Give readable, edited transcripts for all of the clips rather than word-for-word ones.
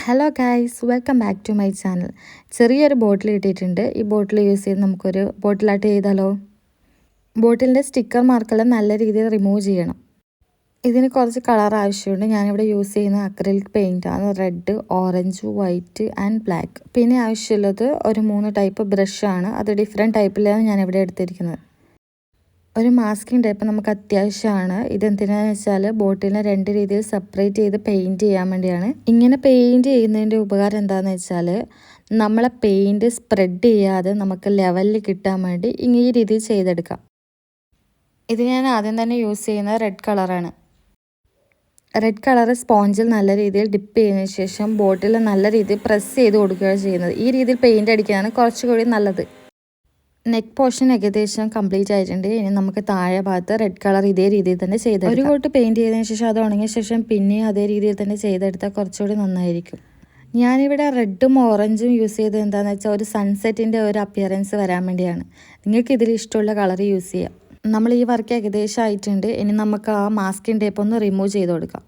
Hello guys, welcome back to my channel. ചെറിയൊരു bottle കിട്ടിയിട്ടുണ്ട്. ഈ ബോട്ടിൽ യൂസ് ചെയ്ത് നമുക്കൊരു ബോട്ടിലായിട്ട് ചെയ്താലോ? ബോട്ടിലിൻ്റെ സ്റ്റിക്കർ മാർക്കെല്ലാം നല്ല രീതിയിൽ റിമൂവ് ചെയ്യണം. ഇതിന് കുറച്ച് കളർ ആവശ്യമുണ്ട്. ഞാനിവിടെ യൂസ് ചെയ്യുന്ന അക്രിലിക് പെയിൻറ്റാണ്. Red, orange, white and black. പിന്നെ ആവശ്യമുള്ളത് ഒരു 3 ടൈപ്പ് ബ്രഷാണ്. അത് ഡിഫറെൻറ്റ് ടൈപ്പിലാണ് ഞാനിവിടെ എടുത്തിരിക്കുന്നത്. ഒരു മാസ്കിംഗ് ടൈപ്പ് നമുക്ക് അത്യാവശ്യമാണ്. ഇതെന്തിനാണെന്ന് വെച്ചാൽ ബോട്ടിലിനെ 2 രീതിയിൽ സെപ്പറേറ്റ് ചെയ്ത് പെയിൻറ്റ് ചെയ്യാൻ വേണ്ടിയാണ്. ഇങ്ങനെ പെയിൻറ്റ് ചെയ്യുന്നതിൻ്റെ ഉപകാരം എന്താണെന്ന് വെച്ചാൽ നമ്മളെ പെയിൻറ്റ് സ്പ്രെഡ് ചെയ്യാതെ നമുക്ക് ലെവലിൽ കിട്ടാൻ വേണ്ടി ഈ രീതിയിൽ ചെയ്തെടുക്കാം. ഇത് ഞാൻ ആദ്യം തന്നെ യൂസ് ചെയ്യുന്നത് റെഡ് കളറാണ്. റെഡ് കളർ സ്പോഞ്ചിൽ നല്ല രീതിയിൽ ഡിപ്പ് ചെയ്തതിന് ശേഷം ബോട്ടിൽ നല്ല രീതിയിൽ പ്രസ് ചെയ്ത് കൊടുക്കുകയാണ് ചെയ്യുന്നത്. ഈ രീതിയിൽ പെയിൻറ്റ് അടിക്കാനാണ് കുറച്ചുകൂടി നല്ലത്. നെക്ക് പോർഷൻ ഏകദേശം കംപ്ലീറ്റ് ആയിട്ടുണ്ട്. ഇനി നമുക്ക് താഴെ ഭാഗത്ത് റെഡ് കളർ ഇതേ രീതിയിൽ തന്നെ ചെയ്തെടുക്കാം. ഒരു കോട്ട് പെയിൻറ്റ് ചെയ്തതിന് ശേഷം അത് ഉണങ്ങിയ ശേഷം പിന്നെയും അതേ രീതിയിൽ തന്നെ ചെയ്തെടുത്താൽ കുറച്ചുകൂടി നന്നായിരിക്കും. ഞാനിവിടെ റെഡും ഓറഞ്ചും യൂസ് ചെയ്തത് എന്താണെന്ന് വെച്ചാൽ ഒരു സൺസെറ്റിൻ്റെ ഒരു അപ്പിയറൻസ് വരാൻ വേണ്ടിയാണ്. നിങ്ങൾക്ക് ഇതിൽ ഇഷ്ടമുള്ള കളർ യൂസ് ചെയ്യാം. നമ്മൾ ഈ വർക്ക് ഏകദേശം ആയിട്ടുണ്ട്. ഇനി നമുക്ക് ആ മാസ്കിംഗ് ടേപ്പ് ഒന്ന് റിമൂവ് ചെയ്ത് കൊടുക്കാം.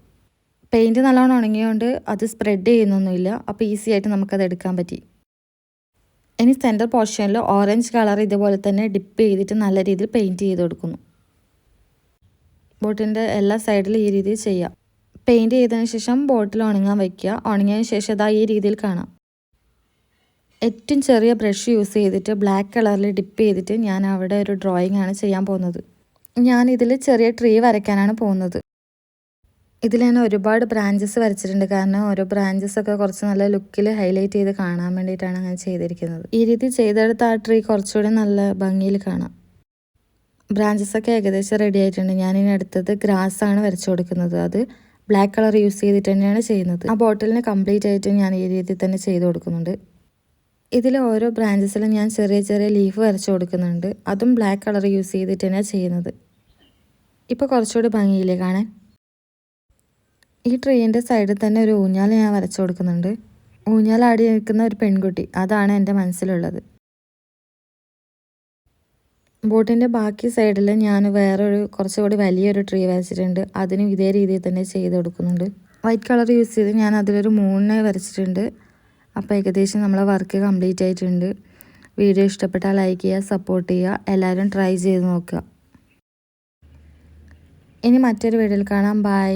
പെയിൻറ്റ് നല്ലോണം ഉണങ്ങിയതുകൊണ്ട് അത് സ്പ്രെഡ് ചെയ്യുന്നൊന്നുമില്ല. അപ്പോൾ ഈസി ആയിട്ട് നമുക്കത് എടുക്കാൻ പറ്റി. ഇനി സെൻറ്റർ പോർഷനിൽ ഓറഞ്ച് കളർ ഇതുപോലെ തന്നെ ഡിപ്പ് ചെയ്തിട്ട് നല്ല രീതിയിൽ പെയിൻറ്റ് ചെയ്ത് കൊടുക്കുന്നു. ബോട്ടിൻ്റെ എല്ലാ സൈഡിലും ഈ രീതിയിൽ ചെയ്യാം. പെയിൻറ്റ് ചെയ്തതിന് ശേഷം ബോട്ടിൽ ഉണങ്ങാൻ വയ്ക്കുക. ഉണങ്ങിയതിന് ശേഷം ഇതാ ഈ രീതിയിൽ കാണാം. ഏറ്റവും ചെറിയ ബ്രഷ് യൂസ് ചെയ്തിട്ട് ബ്ലാക്ക് കളറിൽ ഡിപ്പ് ചെയ്തിട്ട് ഞാൻ അവിടെ ഒരു ഡ്രോയിങ് ആണ് ചെയ്യാൻ പോകുന്നത്. ഞാനിതിൽ ചെറിയ ട്രീ വരയ്ക്കാനാണ് പോകുന്നത്. ഇതിൽ ഞാൻ ഒരുപാട് ബ്രാഞ്ചസ് വരച്ചിട്ടുണ്ട്. കാരണം ഓരോ ബ്രാഞ്ചസൊക്കെ കുറച്ച് നല്ല ലുക്കിൽ ഹൈലൈറ്റ് ചെയ്ത് കാണാൻ വേണ്ടിയിട്ടാണ് ഞാൻ ചെയ്തിരിക്കുന്നത്. ഈ രീതി ചെയ്തെടുത്ത ആ ട്രീ കുറച്ചുകൂടി നല്ല ഭംഗിയിൽ കാണാം. ബ്രാഞ്ചസൊക്കെ ഏകദേശം റെഡി ആയിട്ടുണ്ട്. ഞാനിനി അടുത്തത് ഗ്രാസാണ് വരച്ചു കൊടുക്കുന്നത്. അത് ബ്ലാക്ക് കളർ യൂസ് ചെയ്തിട്ട് തന്നെയാണ് ചെയ്യുന്നത്. ആ ബോട്ടിലിന് കംപ്ലീറ്റ് ആയിട്ട് ഞാൻ ഈ രീതിയിൽ തന്നെ ചെയ്ത് കൊടുക്കുന്നുണ്ട്. ഇതിൽ ഓരോ ബ്രാഞ്ചസിലും ഞാൻ ചെറിയ ചെറിയ ലീഫ് വരച്ചു കൊടുക്കുന്നുണ്ട്. അതും ബ്ലാക്ക് കളർ യൂസ് ചെയ്തിട്ട് തന്നെയാണ് ചെയ്യുന്നത്. ഇപ്പോൾ കുറച്ചുകൂടി ഭംഗിയില്ലേ കാണാൻ? ഈ ട്രീൻ്റെ സൈഡിൽ തന്നെ ഒരു ഊഞ്ഞാൽ ഞാൻ വരച്ചു കൊടുക്കുന്നുണ്ട്. ഊഞ്ഞാലാടി നിൽക്കുന്ന ഒരു പെൺകുട്ടി, അതാണ് എൻ്റെ മനസ്സിലുള്ളത്. ബോട്ടിൻ്റെ ബാക്കി സൈഡിൽ ഞാൻ വേറൊരു കുറച്ചുകൂടി വലിയൊരു ട്രീ വരച്ചിട്ടുണ്ട്. അതിനും ഇതേ രീതിയിൽ തന്നെ ചെയ്ത് കൊടുക്കുന്നുണ്ട്. വൈറ്റ് കളർ യൂസ് ചെയ്ത് ഞാൻ അതിലൊരു മൂണിനെ വരച്ചിട്ടുണ്ട്. അപ്പോൾ ഏകദേശം നമ്മളെ വർക്ക് കംപ്ലീറ്റ് ആയിട്ടുണ്ട്. വീഡിയോ ഇഷ്ടപ്പെട്ടാൽ ലൈക്ക് ചെയ്യുക, സപ്പോർട്ട് ചെയ്യുക. എല്ലാവരും ട്രൈ ചെയ്ത് നോക്കുക. ഇനി മറ്റൊരു വീഡിയോയിൽ കാണാം. ബൈ.